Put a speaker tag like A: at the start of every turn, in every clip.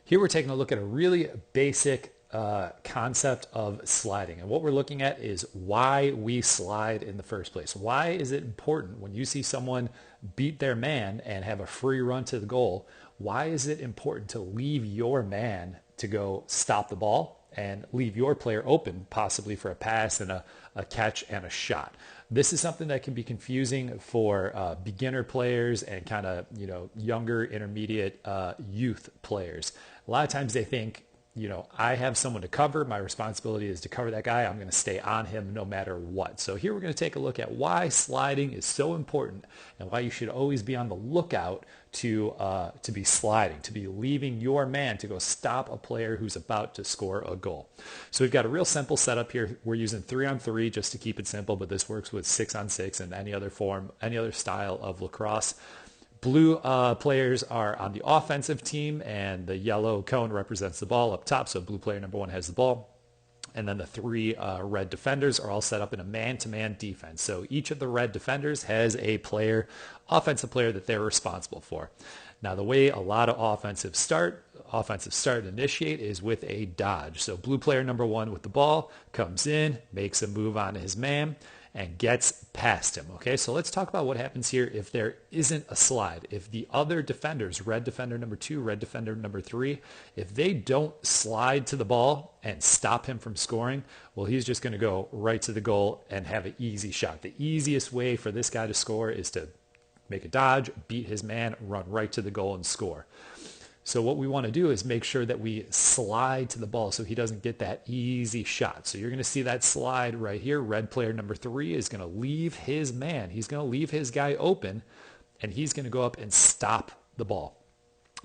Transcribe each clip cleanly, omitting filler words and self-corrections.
A: Here we're taking a look at a really basic concept of sliding. And what we're looking at is why we slide in the first place. Why is it important when you see someone beat their man and have a free run to the goal? Why is it important to leave your man to go stop the ball and leave your player open, possibly for a pass and a catch and a shot? This is something that can be confusing for beginner players and kind of, younger, intermediate youth players. A lot of times they think, I have someone to cover. My responsibility is to cover that guy. I'm going to stay on him no matter what. So here we're going to take a look at why sliding is so important and why you should always be on the lookout to be sliding, to be leaving your man to go stop a player who's about to score a goal. So we've got a real simple setup here. We're using 3-on-3 just to keep it simple, but this works with 6-on-6 and any other style of lacrosse. Blue players are on the offensive team, and the yellow cone represents the ball up top. So blue player number 1 has the ball. And then the 3 red defenders are all set up in a man-to-man defense. So each of the red defenders has a offensive player that they're responsible for. Now, the way a lot of offensive start and initiate is with a dodge. So blue player number 1 with the ball comes in, makes a move on his man, and gets past him. Okay, so let's talk about what happens here if there isn't a slide. If the other defenders, red defender number 2, red defender number 3, if they don't slide to the ball and stop him from scoring, well, he's just going to go right to the goal and have an easy shot. The easiest way for this guy to score is to make a dodge, beat his man, run right to the goal and score. So what we want to do is make sure that we slide to the ball so he doesn't get that easy shot. So you're going to see that slide right here. Red player number 3 is going to leave his man. He's going to leave his guy open, and he's going to go up and stop the ball.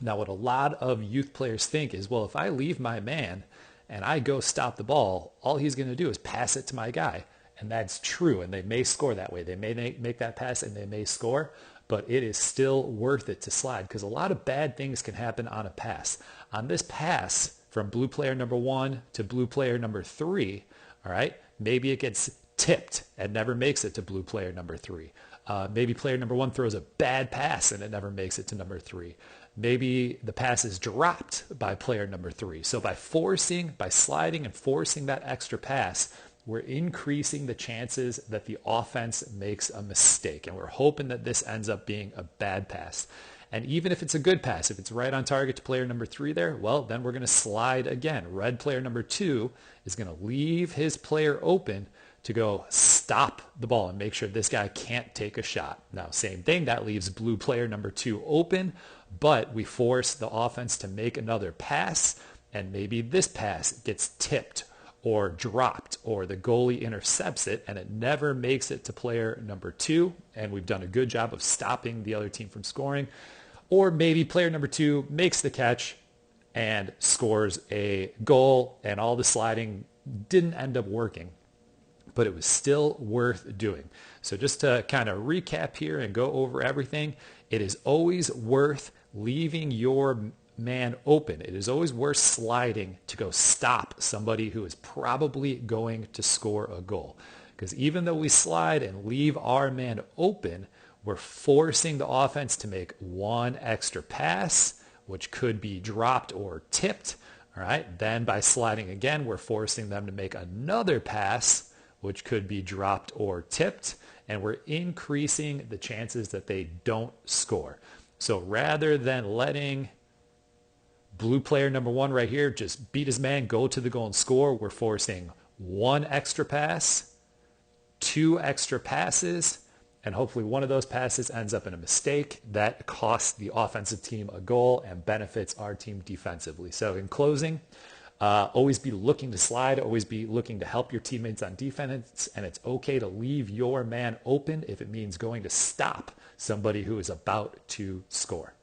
A: Now, what a lot of youth players think is, well, if I leave my man and I go stop the ball, all he's going to do is pass it to my guy. And that's true, and they may score that way. They may make that pass and they may score, but it is still worth it to slide because a lot of bad things can happen on a pass. On this pass from blue player number 1 to blue player number 3, all right, maybe it gets tipped and never makes it to blue player number 3. Maybe player number 1 throws a bad pass and it never makes it to number 3. Maybe the pass is dropped by player number 3. So by sliding and forcing that extra pass, we're increasing the chances that the offense makes a mistake. And we're hoping that this ends up being a bad pass. And even if it's a good pass, if it's right on target to player number 3 there, well, then we're going to slide again. Red player number 2 is going to leave his player open to go stop the ball and make sure this guy can't take a shot. Now, same thing, that leaves blue player number 2 open, but we force the offense to make another pass, and maybe this pass gets tipped or dropped, or the goalie intercepts it and it never makes it to player number 2, and we've done a good job of stopping the other team from scoring. Or maybe player number 2 makes the catch and scores a goal, and all the sliding didn't end up working, but it was still worth doing. So just to kind of recap here and go over everything, it is always worth leaving your man open. It is always worth sliding to go stop somebody who is probably going to score a goal. Because even though we slide and leave our man open, we're forcing the offense to make one extra pass, which could be dropped or tipped. All right. Then by sliding again, we're forcing them to make another pass, which could be dropped or tipped. And we're increasing the chances that they don't score. So rather than letting blue player number 1 right here just beat his man, go to the goal and score, we're forcing 1 extra pass, 2 extra passes, and hopefully one of those passes ends up in a mistake that costs the offensive team a goal and benefits our team defensively. So in closing, always be looking to slide, always be looking to help your teammates on defense, and it's okay to leave your man open if it means going to stop somebody who is about to score.